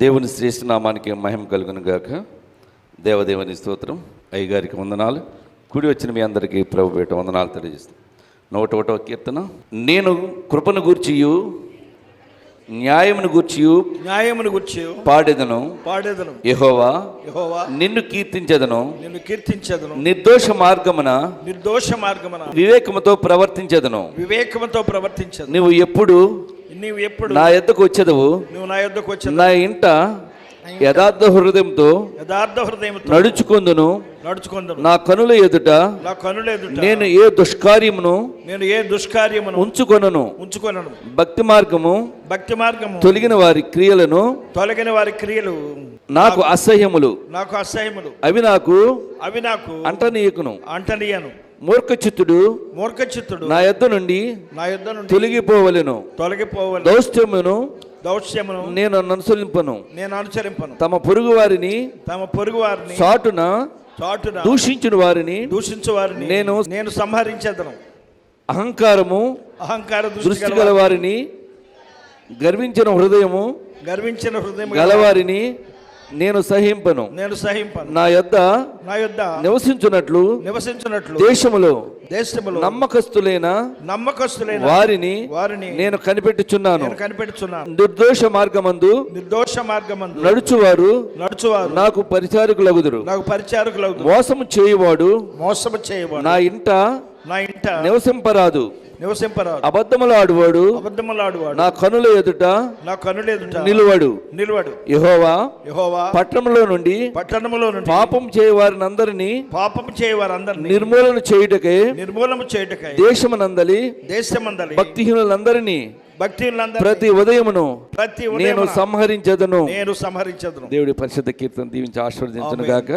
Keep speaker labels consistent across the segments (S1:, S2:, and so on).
S1: దేవుని శ్రేష్ఠ నామానికి మహిమ కలుగును గాక. దేవదేవుని స్తోత్రం. అయ్యగారికి వందనాలు. కూడి వచ్చిన మీ అందరికీ ప్రభు పేట వందనాలు తెలియజేస్తాను. 101వ కీర్తన. నేను కృపను గూర్చియు న్యాయమును గూర్చియు పాడెదను యెహోవా నిన్ను కీర్తించెదను నిర్దోష మార్గమున వివేకముతో ప్రవర్తించెదను. నువ్వు ఎప్పుడు నా యొద్దకు వచ్చేదవు, నా ఇంట యథార్థ హృదయంతో నడుచుకొందును. నా కనుల ఎదుట నేను ఏ దుష్కార్యమును ఉంచుకొనను. భక్తి మార్గము తొలగిన వారి క్రియలు నాకు అసహ్యములు. అవి నాకు అంటనీయకును. మూర్ఖచిత్తుడు నా యొద్ద నుండి తొలగిపోవలెను. దౌష్ట్యమును నేను అనుసరింపను. తమ పొరుగు వారిని చాటున దూషించిన వారిని నేను సంహరించేదను. అహంకార దృష్టి గల వారిని గర్వించిన హృదయము గలవారిని నేను సహింపను. నా యొద్ద నివసించున్నట్లు దేశములో నమ్మకస్తులైన వారిని నేను కనిపెట్టుచున్నాను. నిర్దోష మార్గమందు నడుచువారు నాకు పరిచారకులగుదురు. మోసము చేయువాడు నా ఇంట నివసింపరాదు. అబద్ధములాడువాడు నా కనుల ఎదుట నిలువడు. యెహోవా పట్టణంలో నుండి పాపం చేయవారినందరినీ నిర్మూలన చేయుటకై దేశమునందలి భక్తిహీనులందరినీ ప్రతి ఉదయమును నేను సంహరించదను. దేవుడి పరిశుద్ధ కీర్తన దీవించి ఆశీర్వదించును గాక.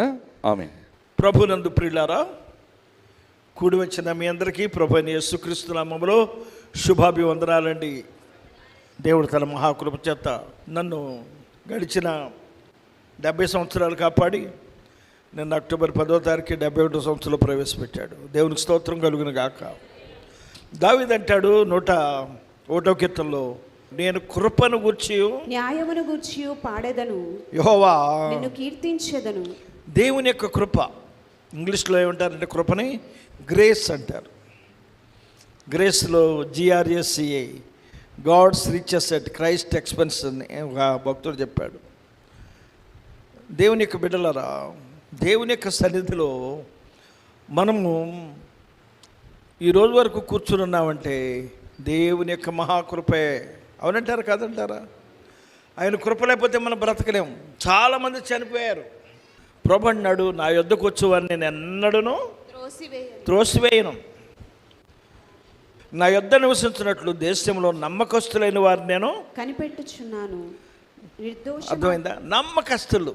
S1: ఆమేన్.
S2: ప్రభునందు ప్రియులారా, కూడి వచ్చిన మీ అందరికీ ప్రభు యేసుక్రీస్తు నామములో శుభాభివందనాలండి. దేవుడు తన మహాకృప చేత నన్ను గడిచిన 70 సంవత్సరాలు కాపాడి నిన్న అక్టోబర్ 10వ తారీఖు 71వ సంవత్సరంలో ప్రవేశపెట్టాడు. దేవునికి స్తోత్రం కలుగును గాక. దావీదు అంటాడు 101వ కీర్తనలో, నేను కృపను గూర్చియు
S3: న్యాయమును గూర్చియు పాడెదను,
S2: యెహోవా
S3: నిన్ను కీర్తించెదను.
S2: దేవుని యొక్క కృప, ఇంగ్లీష్లో ఏమంటారంటే కృపని గ్రేస్ అంటారు. గ్రేస్లో GRACE, God's riches at Christ expense అని ఒక భక్తుడు చెప్పాడు. దేవుని యొక్క బిడ్డలారా, దేవుని యొక్క సన్నిధిలో మనము ఈ రోజు వరకు కూర్చుని ఉన్నామంటే దేవుని యొక్క మహాకృపే. అవునంటారా కాదంటారా? ఆయన కృప లేకపోతే మనం బ్రతకలేము. చాలామంది చనిపోయారు. ప్రభు అన్నాడు, నా యొద్దకు వచ్చేవారిని నేను ఎన్నడూను త్రోసివేయను. నా యొద్ద నివసించినట్లు దేశంలో నమ్మకస్తులైన వారిని నేను
S3: కనిపెట్టుచున్నాను.
S2: అర్థమైందా? నమ్మకస్తులు.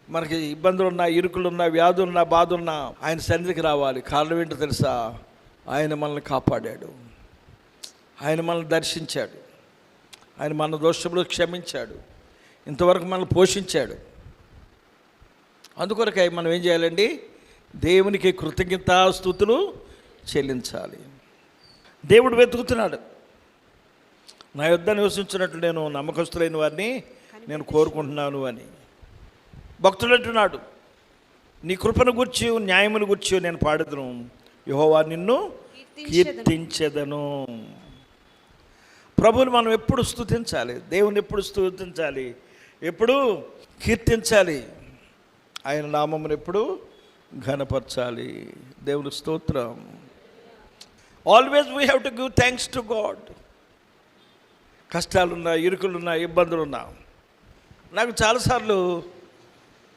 S2: మనకి ఇబ్బందులున్నా, ఇరుకులున్నా, వ్యాధులున్నా, బాధలున్నా ఆయన సన్నిధికి రావాలి. కారణం ఏంటో తెలుసా? ఆయన మనల్ని కాపాడాడు, ఆయన మనల్ని దర్శించాడు, ఆయన మన దోషములు క్షమించాడు, ఇంతవరకు మనల్ని పోషించాడు. అందుకొరకై మనం ఏం చేయాలండి? దేవునికి కృతజ్ఞతాస్తుతులు చెల్లించాలి. దేవుడు వెతుకుతున్నాడు. నా యొద్ద నివసించినట్లు నేను నమ్మకస్తులైన వారిని నేను కోరుకుంటున్నాను అని భక్తుడు అంటున్నాడు. నీ కృపను గూర్చి న్యాయమును గూర్చి నేను పాడెదను, యెహోవా నిన్ను కీర్తించెదను. ప్రభువుని మనం ఎప్పుడు స్తుతించాలి, దేవుని ఎప్పుడు స్తుతించాలి, ఎప్పుడు కీర్తించాలి, ఆయన నామమును ఎప్పుడు ఘనపరచాలి. దేవుని స్తోత్రం. Always we have to give thanks to God. కష్టాలున్నా, ఇరుకులున్నా, ఇబ్బందులున్నా. నాకు చాలాసార్లు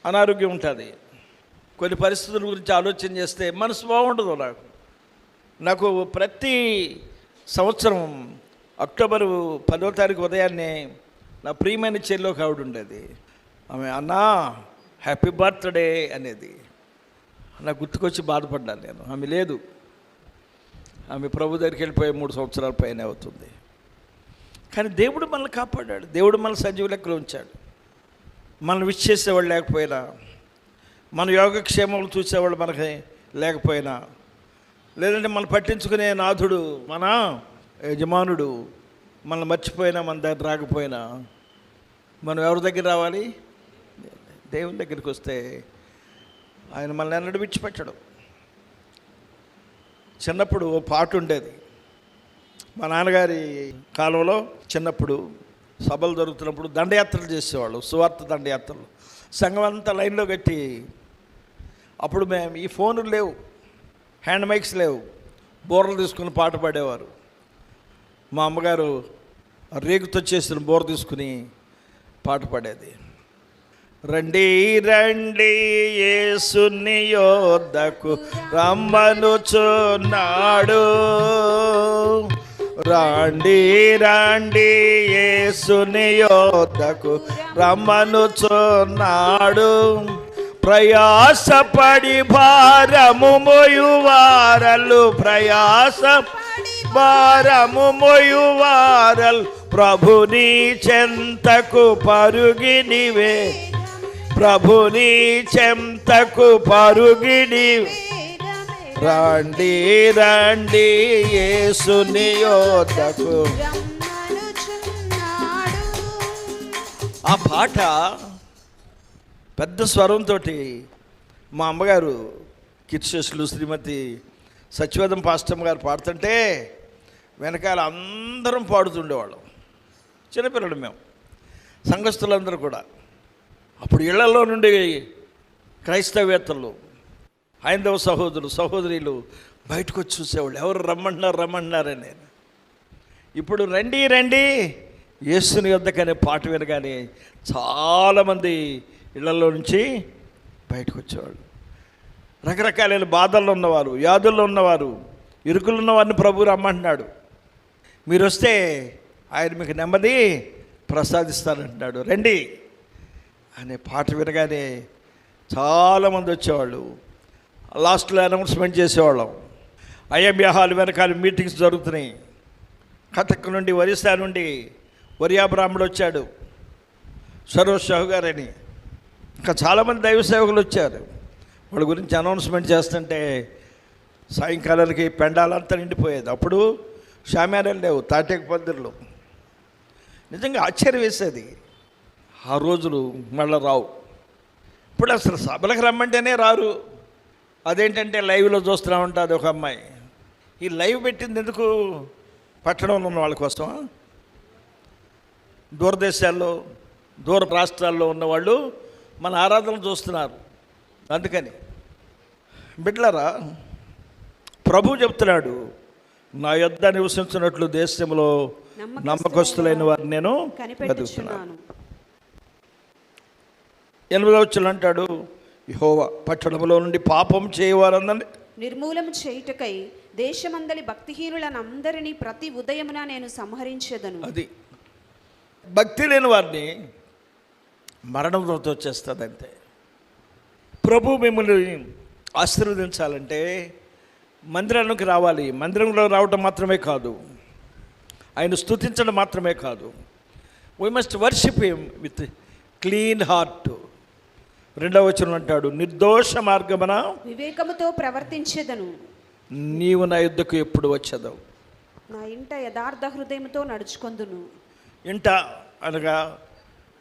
S2: అనారోగ్యం ఉంటుంది. కొన్ని పరిస్థితుల గురించి ఆలోచన చేస్తే మనసు బాగుండదు. నాకు ప్రతి సంవత్సరం అక్టోబర్ 10వ తారీఖు ఉదయాన్నే నా ప్రియమైన చెల్లి ఒక ఆవిడ ఉండేది. ఆమె అన్నా హ్యాపీ బర్త్డే అనేది. నాకు గుర్తుకొచ్చి బాధపడ్డాను నేను. ఆమె లేదు, ఆమె ప్రభు దగ్గరికి వెళ్ళిపోయి 3 సంవత్సరాల పైన అవుతుంది. కానీ దేవుడు మనల్ని కాపాడాడు. దేవుడు మన సజీవ లెక్కలో ఉంచాడు. మనం విష్ చేసేవాళ్ళు లేకపోయినా, మన యోగక్షేమాలు చూసేవాళ్ళు మనకి లేకపోయినా, లేదంటే మనం పట్టించుకునే నాథుడు, మన యజమానుడు మనల్ని మర్చిపోయినా, మన దగ్గర రాకపోయినా మనం ఎవరి దగ్గర రావాలి? దేవుని దగ్గరికి వస్తే ఆయన మనల్ని ఎన్నడూ విడిచిపెట్టడు. చిన్నప్పుడు ఓ పాట ఉండేది మా నాన్నగారి కాలంలో. చిన్నప్పుడు సభలు జరుగుతున్నప్పుడు దండయాత్రలు చేసేవాళ్ళు, సువార్త దండయాత్రలు. సంఘం అంతా లైన్లో కట్టి, అప్పుడు మేము ఈ ఫోన్లు లేవు, హ్యాండ్ మైక్స్ లేవు, బోర్లు తీసుకుని పాట పాడేవారు. మా అమ్మగారు రేగుతో చేసిన బోర్ తీసుకుని పాట పాడేది. రండి రండి యేసుని యొద్దకు రమ్మనుచున్నాడు, రండి రండి యేసుని యొద్దకు రమ్మనుచున్నాడు, ప్రయాసపడి భారము మోయువారలు, ప్రయాస భారము మోయువారలు, ప్రభుని చెంతకు పరుగినివే, ప్రభుని చెంతకు పరుగిని, రండి రండి యేసుని యొద్దకు. ఆ పాట పెద్ద స్వరంతో మా అమ్మగారు కీర్తిశేషులు శ్రీమతి సత్యవేదం పాస్టమ్ గారు పాడుతుంటే వెనకాల అందరం పాడుతుండేవాళ్ళం. చిన్నపిల్లలు మేము, సంఘస్థులందరూ కూడా. అప్పుడు ఇళ్లలో నుండి క్రైస్తవేత్తలు, హైందవ సహోదరులు సహోదరులు బయటకు వచ్చి చూసేవాళ్ళు, ఎవరు రమ్మంటున్నారని. ఇప్పుడు రండి రండి యేసుని యొద్దకనే పాట వినగానే చాలామంది ఇళ్లలో నుంచి బయటకు వచ్చేవాళ్ళు. రకరకాలైన బాధల్లో ఉన్నవారు, వ్యాధుల్లో ఉన్నవారు, ఇరుకులు ఉన్నవారిని ప్రభు రమ్మంటున్నాడు. మీరు వస్తే ఆయన మీకు నెమ్మది ప్రసాదిస్తానంటున్నాడు, రండి అనే పాట వినగానే చాలామంది వచ్చేవాళ్ళు. లాస్ట్లో అనౌన్స్మెంట్ చేసేవాళ్ళం. ఐఎంఏ హాల్ వెనకాల మీటింగ్స్ జరుగుతున్నాయి. కటక్ నుండి, ఒరిస్సా నుండి వరియా బ్రాహ్మడు వచ్చాడు, సరోజ్ షాహు గారని. ఇంకా చాలామంది దైవ సేవకులు వచ్చారు. వాళ్ళ గురించి అనౌన్స్మెంట్ చేస్తుంటే సాయంకాలానికి పెండాలంతా నిండిపోయేది. అప్పుడు షామ్యానాలు లేవు, తాటేక పందిర్లు. నిజంగా ఆశ్చర్యం వేసేది. ఆ రోజులు మళ్ళీ రావు. ఇప్పుడు అసలు సభలకు రమ్మంటేనే రారు. అదేంటంటే లైవ్లో చూస్తూ ఉంటుంది ఒక అమ్మాయి. ఈ లైవ్ పెట్టింది ఎందుకు? పట్టణంలో ఉన్న వాళ్ళ కోసం, దూరదేశాల్లో దూర రాష్ట్రాల్లో ఉన్నవాళ్ళు మన ఆరాధనలు చూస్తున్నారు. అందుకని బిడ్డలారా, ప్రభు చెప్తున్నాడు, నా యొద్ద నివసించినట్లు దేశంలో నమ్మకస్తులైన వారిని నేను వెతుకుతున్నాను. 8వ వచనం అంటాడు, యెహోవా పట్టణంలో నుండి పాపం చేయవారందరినీ
S3: నిర్మూలన చేయుటకై దేశమందలి భక్తిహీనులనందరినీ ప్రతి ఉదయమున నేను సంహరించెదను.
S2: అది భక్తి లేని వారిని మరణంతో వచ్చేస్తుంది అంతే. ప్రభు మిమ్మల్ని ఆశీర్వదించాలంటే మందిరానికి రావాలి. మందిరంలో రావటం మాత్రమే కాదు, ఆయన స్తుతించడం మాత్రమే కాదు. We must worship him with clean heart. 2వ వచనం అంటాడు, నిర్దోష మార్గమున
S3: వివేకముతో ప్రవర్తించెదను,
S2: నీవు నా యుద్ధకు ఎప్పుడు వచ్చేదవు.
S3: నా ఇంట యథార్థ హృదయముతో నడుచుకొందును.
S2: ఇంట అనగా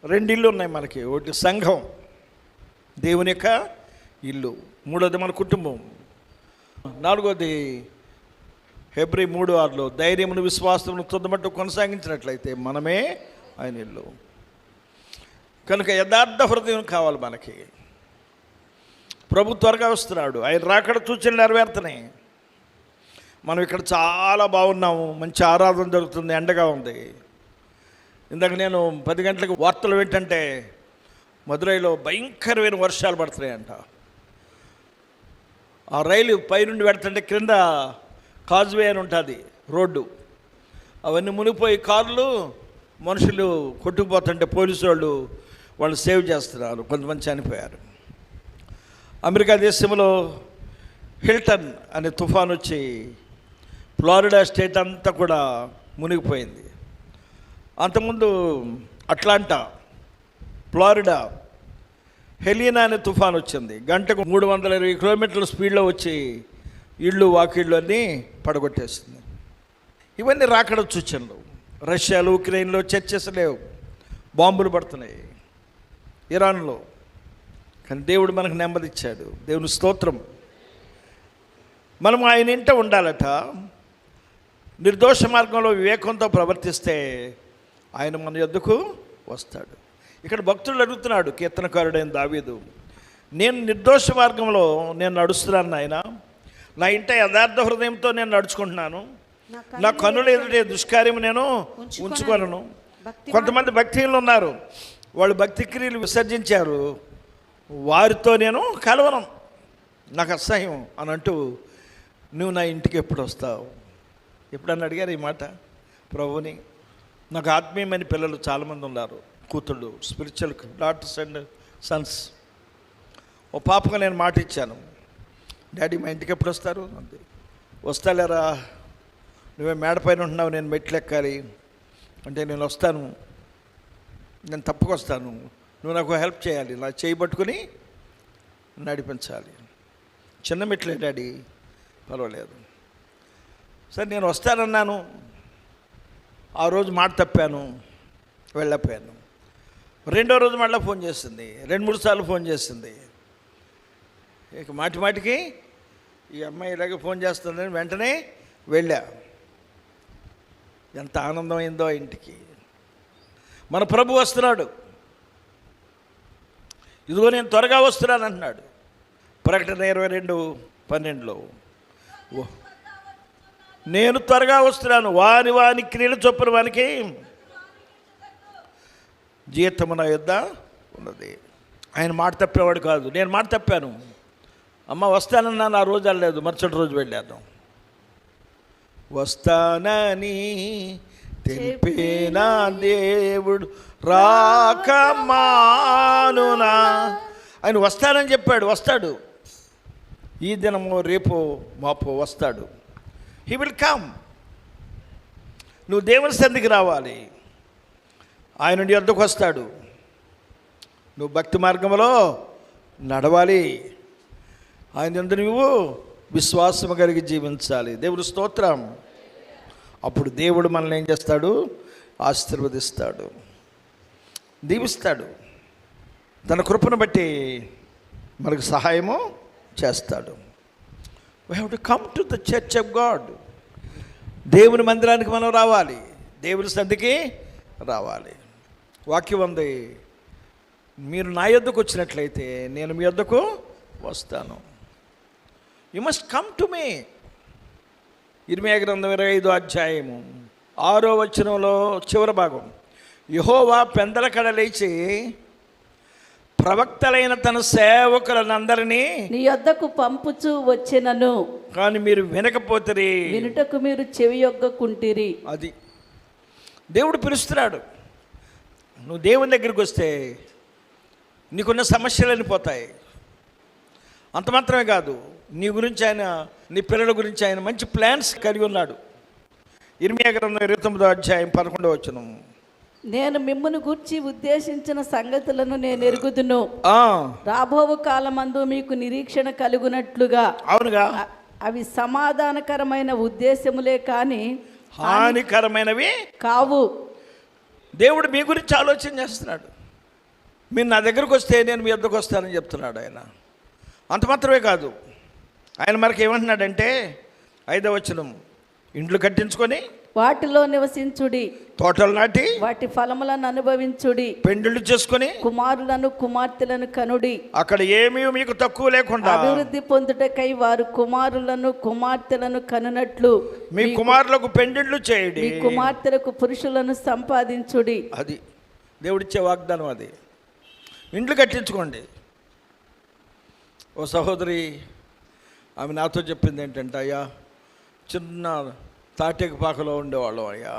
S2: 2 ఇళ్ళు ఉన్నాయి మనకి. ఒకటి సంఘం, దేవుని యొక్క ఇల్లు. 3వది మన కుటుంబం. 4వది హెబ్రీ 3:6 ధైర్యమును విశ్వాసమును తుదమట్టు కొనసాగించినట్లయితే మనమే ఆయన ఇల్లు. కనుక యథార్థ హృదయం కావాలి మనకి. ప్రభు త్వరగా వస్తున్నాడు, ఆయన రాకడ సూచనలు నెరవేరుతున్నాయి. మనం ఇక్కడ చాలా బాగున్నాము, మంచి ఆరాధన జరుగుతుంది, ఎండగా ఉంది. ఇందాక నేను 10 గంటలకు వార్తలు ఏంటంటే మదురైలో భయంకరమైన వర్షాలు పడుతున్నాయంట. ఆ రైలు పైనుండి పెడుతుంటే క్రింద కాజ్వే అని ఉంటుంది, రోడ్డు, అవన్నీ మునిగిపోయి కార్లు మనుషులు కొట్టుకుపోతుంటే పోలీసు వాళ్ళు సేవ్ చేస్తున్నారు. కొంతమంది చనిపోయారు. అమెరికా దేశంలో హిల్టన్ అనే తుఫాన్ వచ్చి ఫ్లోరిడా స్టేట్ అంతా కూడా మునిగిపోయింది. అంతకుముందు అట్లాంటా, ఫ్లోరిడా హెలీనా అనే తుఫాన్ వచ్చింది. గంటకు 320 కిలోమీటర్ల స్పీడ్లో వచ్చి ఇళ్ళు వాకిళ్ళు అన్నీ పడగొట్టేస్తుంది. ఇవన్నీ రాకడ సూచనలు. రష్యాలో ఉక్రెయిన్లో చర్చస్ లేవు, బాంబులు పడుతున్నాయి ఇరాన్లో. కానీ దేవుడు మనకు నెమ్మది ఇచ్చాడు. దేవుని స్తోత్రం. మనం ఆయన ఇంట ఉండాలట. నిర్దోష మార్గంలో వివేకంతో ప్రవర్తిస్తే ఆయన మన యొద్దకు వస్తాడు. ఇక్కడ భక్తుడు అడుగుతున్నాడు, కీర్తనకారుడైన దావీదు, నేను నిర్దోష మార్గంలో నేను నడుస్తున్నాను నాయన, నా ఇంట యథార్థ హృదయంతో నేను నడుచుకుంటున్నాను, నా కన్నుల ఎదుటే దుష్కార్యం నేను ఉంచుకోను. కొంతమంది భక్తిహీనులు ఉన్నారు, వాళ్ళు భక్తి క్రియలు విసర్జించారు, వారితో నేను కలవను, నాకు అసహ్యం అని అంటూ, నువ్వు నా ఇంటికి ఎప్పుడు వస్తావు? ఎప్పుడన్నా అడిగారు ఈ మాట ప్రభుని? నాకు ఆత్మీయమైన పిల్లలు చాలామంది ఉన్నారు, కూతుళ్ళు, స్పిరిచువల్ డాటర్స్ అండ్ సన్స్. ఓ పాపగా నేను మాట ఇచ్చాను, డాడీ మా ఇంటికి ఎప్పుడు వస్తారు అంతే. వస్తాలేరా, నువ్వే మేడ పైన ఉంటున్నావు, నేను మెట్లు ఎక్కాలి అంటే నేను వస్తాను, నేను తప్పుకొస్తాను, నువ్వు నాకు హెల్ప్ చేయాలి, నా చేయి పట్టుకుని నడిపించాలి. చిన్న మెట్లే డాడీ, పర్వాలేదు. సరే నేను వస్తానన్నాను, ఆ రోజు మాట తప్పాను, వెళ్ళకపోయాను. రెండో రోజు మళ్ళీ ఫోన్ చేసింది, 2-3 సార్లు ఫోన్ చేసింది. ఇక మాటి మాటికి ఈ అమ్మాయి ఇలాగే ఫోన్ చేస్తుందని వెంటనే వెళ్ళా. ఎంత ఆనందమైందో ఇంటికి. మన ప్రభు వస్తున్నాడు, ఇదిగో నేను త్వరగా వస్తున్నాను అంటున్నాడు. ప్రకటన 22:12. ఓ, నేను త్వరగా వస్తున్నాను, వాని క్రియలు చొప్పున వానికి జీతము నా యొద్ద ఉన్నది. ఆయన మాట తప్పేవాడు కాదు. నేను మాట తప్పాను, అమ్మ వస్తానన్నా ఆ రోజు వెళ్ళలేదు, మరుసటి రోజు వెళ్ళాను. వస్తానని తెలిపిన దేవుడు రాకమానునా. ఆయన వస్తానని చెప్పాడు, వస్తాడు. ఈ దినమో రేపో మాపో వస్తాడు. He will come. నువ్వు దేవుని సన్నిధికి రావాలి, ఆయన నీ వద్దకు వస్తాడు. నువ్వు భక్తి మార్గంలో నడవాలి, ఆయన యందు నువ్వు విశ్వాసము కలిగి జీవించాలి. దేవుడు స్తోత్రం. అప్పుడు దేవుడు మనల్ని ఏం చేస్తాడు? ఆశీర్వదిస్తాడు, దీవిస్తాడు, తన కృపను బట్టి మనకు సహాయము చేస్తాడు. We have to come to the church of God. దేవుని మందిరానికి మనం రావాలి, దేవుని సన్నిధికి రావాలి. వాక్యం ఉంది, మీరు నా యొద్దకు వచ్చినట్లయితే నేను మీ యొద్దకు వస్తాను. You must come to me. ఇర్మీయా గ్రంథం 25:6 చివరి భాగం. యెహోవా పెందల కడ లేచి ప్రవక్తలైన తన సేవకులందరినీ
S4: నీ యొద్దకు పంపుచూ వచ్చినను,
S2: కానీ మీరు వినకపోతే
S4: వినుటకు మీరు చెవియొగ్గకుంటిరి.
S2: అది దేవుడు పిలుస్తున్నాడు. నువ్వు దేవుని దగ్గరికి వస్తే నీకున్న సమస్యలన్నీ పోతాయి. అంత మాత్రమే కాదు, నీ గురించి ఆయన, నీ పిల్లల గురించి ఆయన మంచి ప్లాన్స్ కలిగి ఉన్నాడు. ఇర్మీయా గ్రంథం 29:11.
S4: నేను మిమ్మును గూర్చి ఉద్దేశించిన సంగతులను నేను ఎరుగుదును, రాబోవు కాలమందు మీకు నిరీక్షణ కలుగునట్లుగా.
S2: అవునుగా,
S4: అవి సమాధానకరమైన ఉద్దేశములే కాని
S2: హానికరమైనవి
S4: కావు.
S2: దేవుడు మీ గురించి ఆలోచన చేస్తున్నాడు. మీరు నా దగ్గరకు వస్తే నేను మీ వద్దకు వస్తానని చెప్తున్నాడు ఆయన. అంత మాత్రమే కాదు, ఆయన మనకి ఏమంటున్నాడంటే 5వ వచనం, ఇండ్లు కట్టించుకొని
S4: వాటిలో నివసించుడి,
S2: తోటలు నాటి
S4: వాటి ఫలములను అనుభవించుడి,
S2: పెండ్లిళ్ళు చేసుకొని
S4: కుమారులను కుమార్తెలను కనుడి.
S2: అక్కడ ఏమీ మీకు తక్కువ లేకుండా
S4: అభివృద్ధి పొందుటకై వారు కుమారులను కుమార్తెలను కనునట్లు
S2: మీ కుమారులకు పెండ్లిళ్ళు చేయండి,
S4: మీ కుమార్తెలకు పురుషులను సంపాదించుడి.
S2: అది దేవుడిచ్చే వాగ్దానం. అది ఇండ్లు కట్టించుకోండి. ఓ సహోదరి, ఆమె నాతో చెప్పింది ఏంటంటే, అయ్యా చిన్న తాటేకపాకలో ఉండేవాళ్ళం అయ్యా,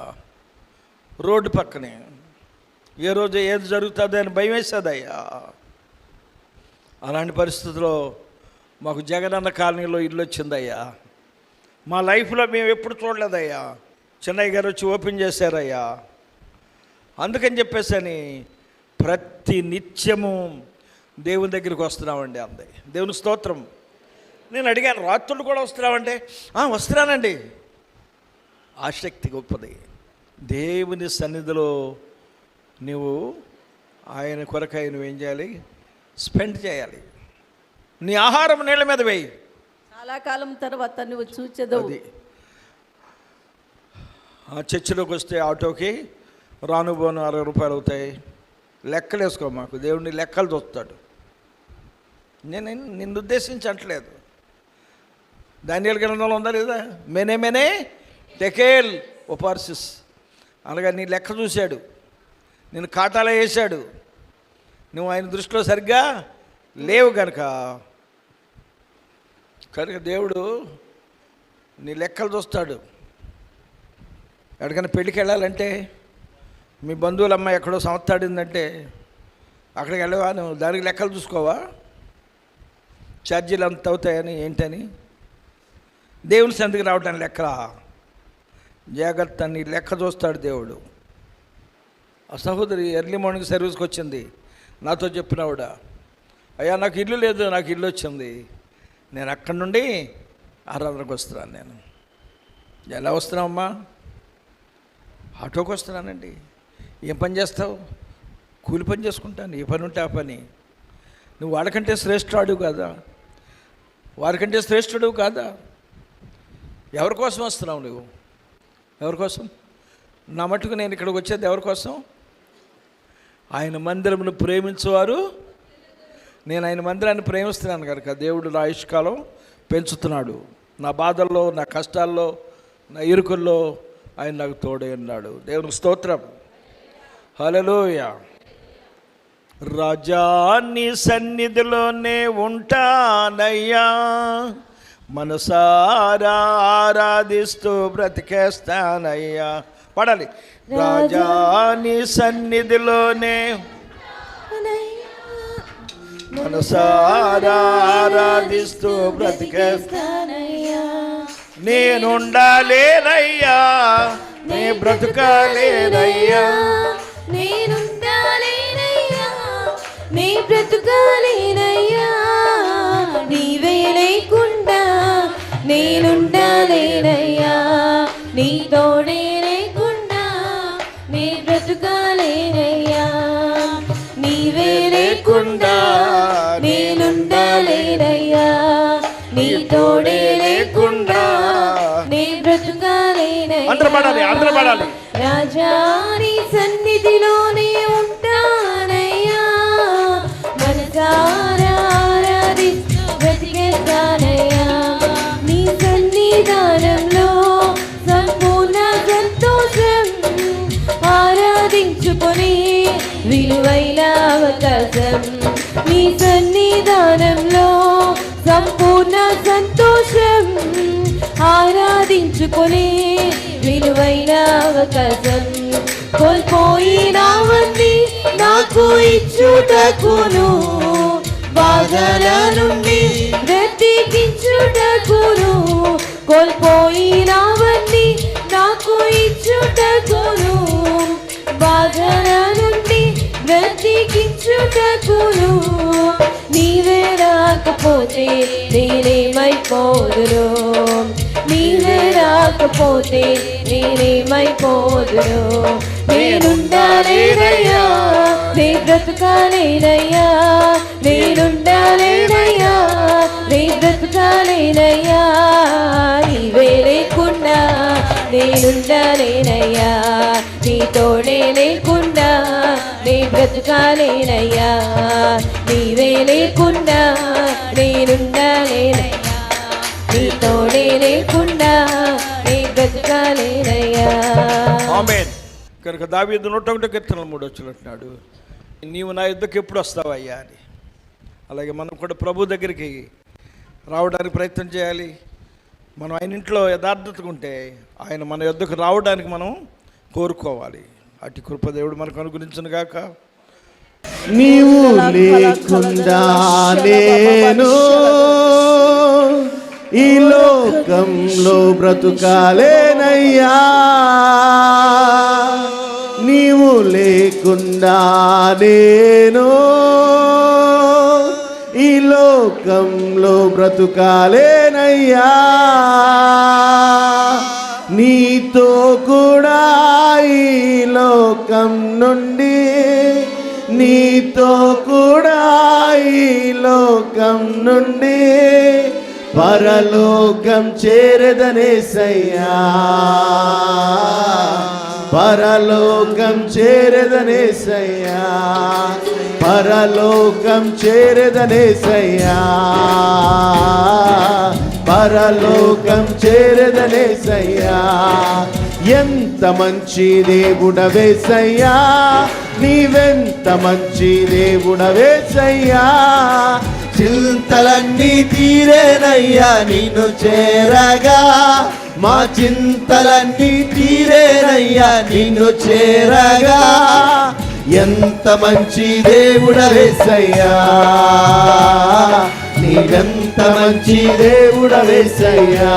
S2: రోడ్డు పక్కనే, ఏ రోజు ఏది జరుగుతుందో అని భయం వేసేది అయ్యా. అలాంటి పరిస్థితుల్లో మాకు జగనన్న కాలనీలో ఇల్లు వచ్చిందయ్యా. మా లైఫ్లో మేము ఎప్పుడు చూడలేదయ్యా, చెన్నై గారు వచ్చి ఓపెన్ చేశారయ్యా. అందుకని చెప్పేసి ప్రతి నిత్యము దేవుని దగ్గరికి వస్తున్నామండి అంది. దేవుని స్తోత్రం. నేను అడిగాను, రాత్రులు కూడా వస్తున్నామంటే వస్తున్నానండి. ఆసక్తి గొప్పది. దేవుని సన్నిధిలో నువ్వు ఆయన కొరకై నువ్వేం చేయాలి? స్పెండ్ చేయాలి. నీ ఆహారం నీళ్ళ మీద వేయి.
S4: చాలా కాలం తర్వాత నువ్వు చూచెదవు.
S2: అది చర్చిలోకి వస్తే ఆటోకి రాను పోను 60 రూపాయలు అవుతాయి. లెక్కలు వేసుకో. మాకు దేవుడిని లెక్కలు చూస్తాడు. నేను నిన్ను ఉద్దేశించి అంటలేదు. దానియేలు గ్రంథంలో ఉందా లేదా? మెనే టెకేల్ ఒపార్సిస్ అనగా నీ లెక్క చూశాడు, నేను కాటాలో వేశాడు. నువ్వు ఆయన దృష్టిలో సరిగ్గా లేవు కనుక దేవుడు నీ లెక్కలు చూస్తాడు. ఎక్కడికైనా పెళ్ళికి వెళ్ళాలంటే మీ బంధువుల అమ్మాయి ఎక్కడో సంవత్సరాడిందంటే అక్కడికి వెళ్ళవా? నువ్వు దానికి లెక్కలు చూసుకోవా? ఛార్జీలు అంత అవుతాయని ఏంటని? దేవుని సందికి రావటానికి లెక్కలా? జాగ్రత్త, నీ లెక్క చూస్తాడు దేవుడు. ఆ సహోదరి ఎర్లీ మార్నింగ్ సర్వీస్కి వచ్చింది. నాతో చెప్పినావిడ, అయ్యా నాకు ఇల్లు లేదు, నాకు ఇల్లు వచ్చింది, నేను అక్కడి నుండి ఆరాధనకు వస్తున్నాను. నేను ఎలా వస్తున్నావమ్మా? ఆటోకి వస్తున్నానండి. ఏం పని చేస్తావు? కూలి పని చేసుకుంటాను. ఏ పని ఉంటే ఆ పని. నువ్వు వాళ్ళకంటే శ్రేష్ఠుడు కాదా? వారికంటే శ్రేష్ఠుడు కాదా? ఎవరి కోసం వస్తున్నావు నువ్వు? ఎవరి కోసం? నా మట్టుకు నేను ఇక్కడికి వచ్చేది ఎవరి కోసం? ఆయన మందిరమును ప్రేమించేవారు. నేను ఆయన మందిరాన్ని ప్రేమిస్తున్నాను కనుక దేవుడు నా ఆయుష్కాలం పెంచుతున్నాడు. నా బాధల్లో, నా కష్టాల్లో, నా ఇరుకుల్లో ఆయన నాకు తోడే ఉన్నాడు. దేవునికి స్తోత్రం. హల్లెలూయా. రాజా నీ సన్నిధిలోనే ఉంటానయ్యా, మనసారా ఆరాధిస్తూ బ్రతికేస్తానయ్యా. పడాలి. రాజా నీ సన్నిధిలోనే మనసారా ఆరాధిస్తూ బ్రతికేస్తానయ్యా. నేనుండాలేనయ్యా, నీ బ్రతుకాలేనయ్యా,
S5: నేనుండాలేనయ్యా, నీ బ్రతుకాలేనయ్యా, నీవే లేకుండా నేనుండాలేనయ్యా, నీ తోడే లేకుండా నీ బ్రతుకాలేనయ్యా, నీవే లేకుండా నేనుండాలేనయ్యా, నీ తోడే లేకుండా నీ బ్రతుకాలేనయ్యా.
S2: అందరూ పడాలి.
S5: రాజా నీ సన్నిధిలోనే ఉంటానయ్యా, మనసారా ఆరాధిస్తూ బ్రతికేస్తానయ్యా, నీ సన్నిధానంలో సంపూర్ణ సంతోషం, ఆరాధించుకొని విలువైన అవకాశం, నీ సన్నిధానంలో సంపూర్ణ సంతోషం, ఆరాధించుకొని విలువైన అవకాశం, కోల్పోయినవన్నీ నాకు ఇచ్చుటకును, బాధల నుండి బ్రతికించుటకును, కోల్పోయినవన్నీ నాకు ఇచ్చుటకును, బాధల నుండి బ్రతికించుటకును, నీవే రాకపోతే నేనేమైపోదును, నీవే రాకపోతే నేనేమైపోదును, నేనుండాలేనయ్యా, నీ బ్రతుకాలేనయ్యా, నేనుండాలేనయ్యా, నీ బ్రతుకాలేనయ్యా, నీవే లేకుండా నేనుండాలేనయ్యా, నీ తోడే లేకుండా నీ బ్రతుకాలేనయ్యా, నీవే లేకుండా నేనుండాలేనయ్యా, నీ తోడే లేకుండా నీ బ్రతుకాలేనయ్యా.
S2: ఆమేన్. కనుక దావీదు 101 కీర్తనలు 3 అంటున్నాడు, నీవు నా యుద్ధకు ఎప్పుడు వస్తావయ్యా అని. అలాగే మనం కూడా ప్రభు దగ్గరికి రావడానికి ప్రయత్నం చేయాలి. మనం ఆయన ఇంట్లో యథార్థతగా ఉంటే ఆయన మన యుద్ధకు రావడానికి మనం కోరుకోవాలి. అటు కృపదేవుడు మనకు అనుగ్రహించును గాక.
S6: నీవు లేకుండా నేను ఈ లోకంలో బ్రతుకాలేనయ్యా, నీవు లేకుండా నేను ఈ లోకంలో బ్రతుకాలేనయ్యా, నీతో కూడా ఈ లోకం నుండి లోకం నుండి పరలోకం చేరదనేసయ్యా, పరలోకం చేరదనేసయ్యా, పరలోకం చేరదనేసయ్యా, పరలోకం చేరదనేసయ్యా. ఎంత మంచి దేవుడవేసయ్యా, నీవెంత మంచి దేవుడవేసయ్యా. చింతలన్నీ తీరేనయ్యా నిన్ను చేరగా, మా చింతలన్నీ తీరేనయ్యా నిన్ను చేరగా. ఎంత మంచి దేవుడవేసయ్యా, నీవెంత మంచి దేవుడవేసయ్యా,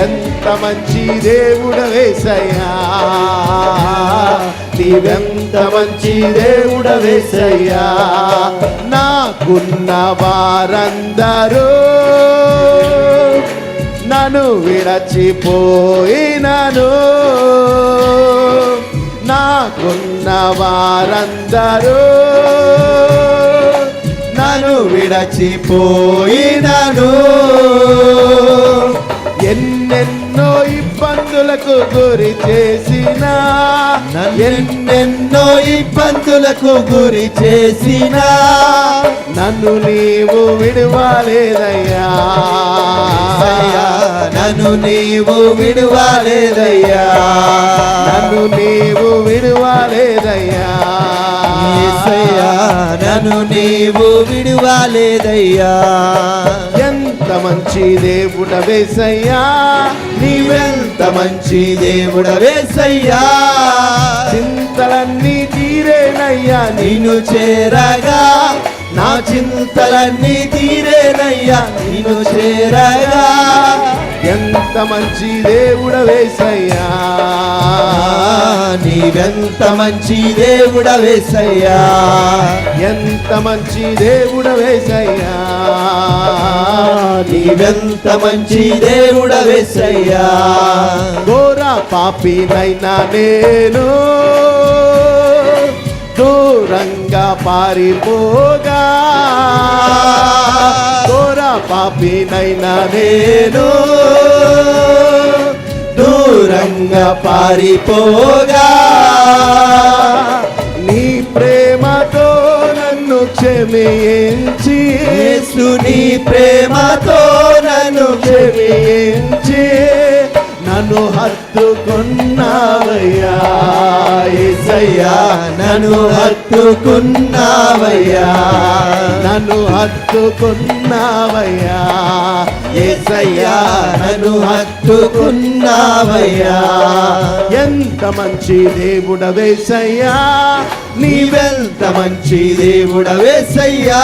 S6: ఎంత మంచి దేవుడవేసయ్యా, నీవెంత మంచి దేవుడవేసయ్యా. నాకున్న వారందరూ నన్ను విడచిపోయినను, నాకున్న వారందరూ నన్ను విడచిపోయినను. ఎన్నెన్నో ఇబ్బందులకు గురి చేసిన, ఎన్నెన్నో ఇబ్బందులకు గురి చేసిన, నన్ను నీవు విడువలేదయ్యా, నన్ను నీవు విడువలేదయ్యా, నన్ను నీవు విడువలేదయ్యా, నన్ను నీవు విడువలేదయ్యా. ఎంత మంచి దేవుడవేసయ్యా, నీవెంత మంచి దేవుడవేసయ్యా. చింతలన్నీ తీరేనయ్యా నిన్ను చేరగా, నా చింతలన్నీ తీరేనయ్యా నిన్ను చేరగా. ఎంత మంచి దేవుడవేసయ్యా, నీవెంత మంచి దేవుడవేసయ్యా, ఎంత మంచి దేవుడవేసయ్యా, నీవెంత మంచి దేవుడవేసయ్యా. ఘోర పాపినైనా నేను దూరంగా పారిపోగా, ఘోర పాపినైనా నేను దూరంగా పారిపోగా. నీ ప్రేమతో నన్ను క్షమించి, యేసు నీ ప్రేమతో నన్ను క్షమించి, నన్ను హత్తుకున్నావయ్యా యేసయ్యా, నన్ను హత్తుకున్నావయ్యా, నన్ను హత్తుకున్నావయ్యా యేసయ్యా, నన్ను హత్తుకున్నావయ్యా. ఎంత మంచి దేవుడవేసయ్యా, నీవెంత మంచి దేవుడవేసయ్యా.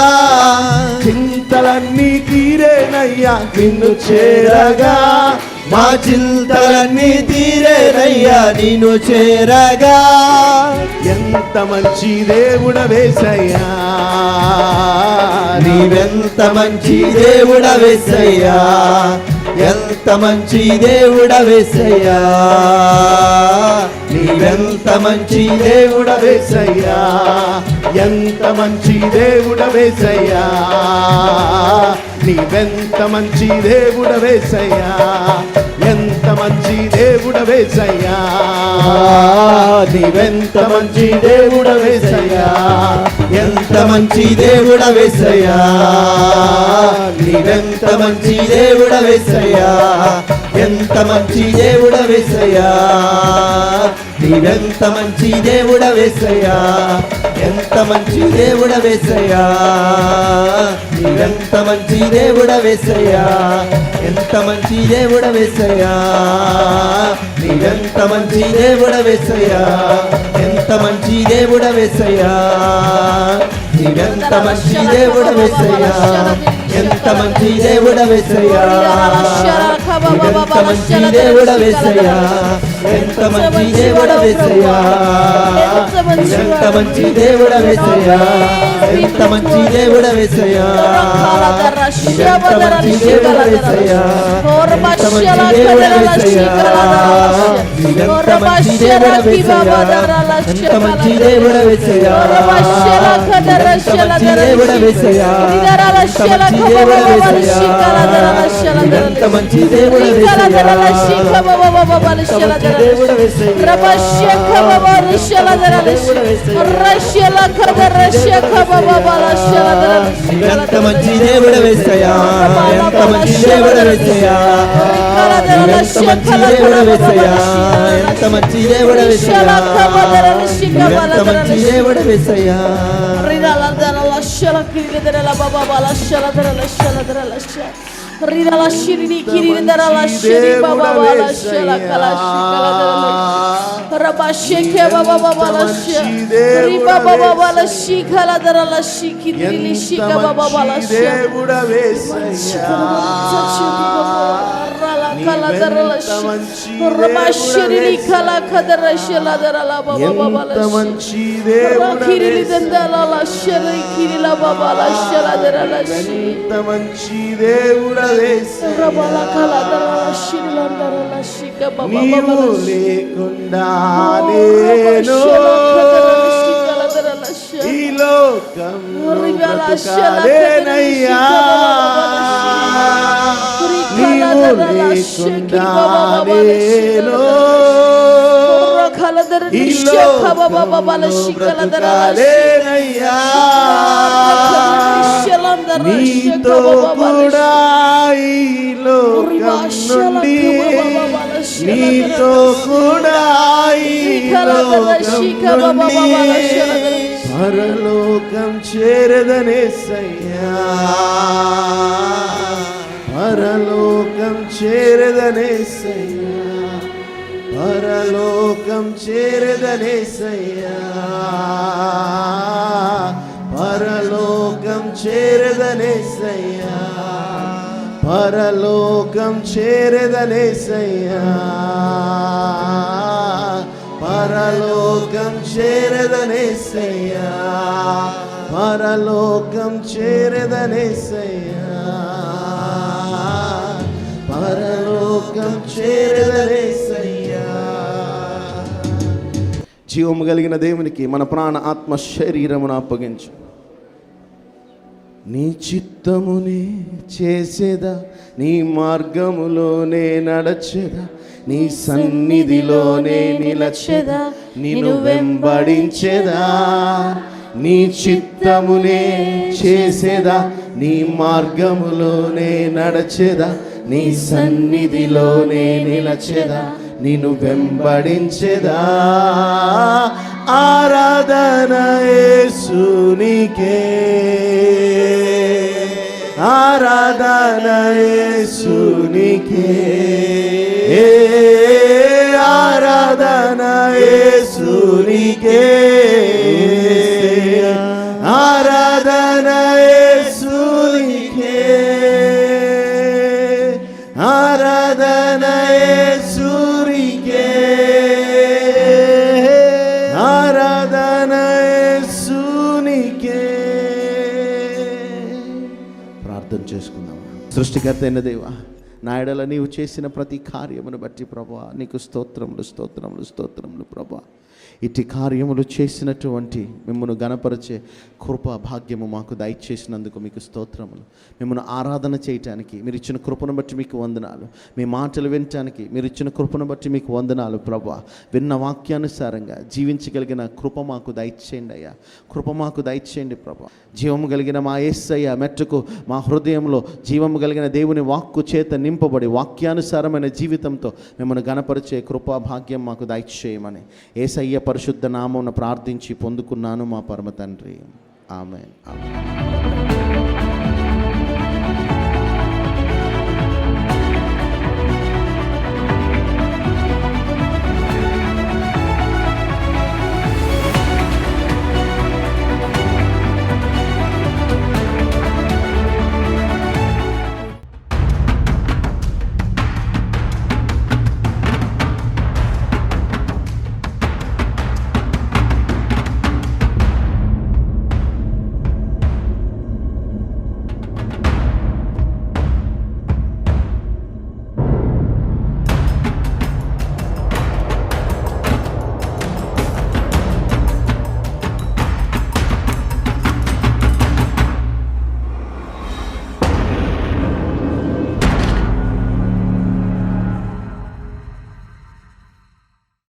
S6: చింతలన్నీ తీరేనయ్యా నిన్ను చేరగా, మా చింతలన్నీ తీరేనయ్యా నిన్ను చేరగా. ఎంత మంచి దేవుడవేసయ్యా, నీవెంత మంచి దేవుడవేసయ్యా, ఎంత మంచి దేవుడవేసయ్యా, నీవెంత మంచి దేవుడవేసయ్యా, ఎంత మంచి దేవుడవేసయ్యా, నీవెంత మంచి దేవుడవేసయ్యా, ఎంత మంచి దేవుడవేసయ్యా, నీవెంత మంచి దేవుడవేసయ్యా, ఎంత మంచి దేవుడవేసయ్యా, నీవెంత మంచి దేవుడవేసయ్యా, ఎంత మంచి దేవుడవేసయ్యా, నీవెంత మంచి దేవుడవేసయ్యా, ఎంత మంచి దేవుడవేసయ్యా, నీవెంత మంచి దేవుడవేసయ్యా, ఎంత మంచి దేవుడవేసయ్యా, నీవెంత మంచి దేవుడవేసయ్యా, ఎంత మంచి దేవుడవేసయ్యా, నీవెంత మంచి దేవుడవేసయ్యా, ఎంత మంచి దేవుడవేసయ్యా, ఎంత మంచి దేవుడవేసయ్యా, ఎంత మంచి దేవుడవేసయ్యా, ఎంత మంచి దేవుడవేసయ్యా, ఎంత మంచి దేవుడవేసయ్యా, ఎంత మంచి దేవుడవేసయ్యా, ఎంత మంచి దేవుడవేసయ్యా, ఎంత మంచి దేవుడవేసయ్యా, ఎంత మంచి దేవుడవేసయ్యా, ఎంత మంచి దేవుడవేసయ్యా, ఎంత మంచి ఎంత మంచి దేవుడు వేసయ్యా, ఎంత మంచి దేవుడు వేసయ్యా, ఎంత మంచి దేవుడు వేసయ్యా, ఎంత మంచి దేవుడు వేసయ్యా, ఎంత మంచి దేవుడు వేసయ్యా. నీవు లేకుండా నేను ఈ లోకం బ్రతుకాలేనయ్యా, నీవు లేకుండా నేను ఈ లోకం బ్రతుకాలేనయ్యా, నీతో కూడా ఈ లోకం నుండి, నీతో కూడా ఈ లోకం నుండి పరలోకం చేరదనేసయ్యా, పరలోకం చేరదనేసయ్యా, పరలోకం చేరదనేసయ్యా, పరలోకం చేరదనేసయ్యా, పరలోకం చేరదనేసయ్యా, పరలోకం చేరదనేసయ్యా, పరలోకం చేరదనేసయ్యా, పరలోకం చేరదనేసయ్యా. జీవము కలిగిన దేవునికి మన ప్రాణ ఆత్మ శరీరమును అప్పగించు. నీ చిత్తమునే చేసేదా, నీ మార్గములోనే నడచెదా, నీ సన్నిధిలోనే నిలచెదా, నిన్ను వెంబడించెదా. నీ చిత్తమునే చేసేదా, నీ మార్గములోనే నడచెదా, నీ సన్నిధిలోనే నిలచెదా, నిన్ను వెంబడించెదా. ఆరాధన యేసునికే, ఆరాధన యేసునికే, ఆరాధన యేసునికే, ఆరాధన యేసునికే, ఆరాధన యేసునికే, ఆరాధన యేసునికే. ప్రార్థన చేసుకుందాం. సృష్టికర్త అయిన దేవా, నా ఎడల నీవు చేసిన ప్రతి కార్యమును బట్టి ప్రభువా నీకు స్తోత్రములు, స్తోత్రములు, స్తోత్రములు ప్రభువా. ఇట్టి కార్యములు చేసినటువంటి మిమ్మల్ని గణపరిచే కృప భాగ్యము మాకు దయచేసినందుకు మీకు స్తోత్రములు. మిమ్మల్ని ఆరాధన చేయటానికి మీరు ఇచ్చిన కృపను బట్టి మీకు వందనాలు. మీ మాటలు వినటానికి మీరు ఇచ్చిన కృపను బట్టి మీకు వందనాలు ప్రభువా. విన్న వాక్యానుసారంగా జీవించగలిగిన కృప మాకు దయచేయండి అయ్యా, కృప మాకు దయచేయండి ప్రభువా. జీవము కలిగిన మా యేసయ్య మెట్టుకు మా హృదయంలో జీవము కలిగిన దేవుని వాక్కు చేత నింపబడి వాక్యానుసారమైన జీవితంతో మిమ్మల్ని గణపరిచే కృపా భాగ్యం మాకు దయచేయమని యేసయ్య పరిశుద్ధ నామమున ప్రార్థించి పొందుకున్నాను మా పరమ తండ్రి. ఆమేన్, ఆమేన్.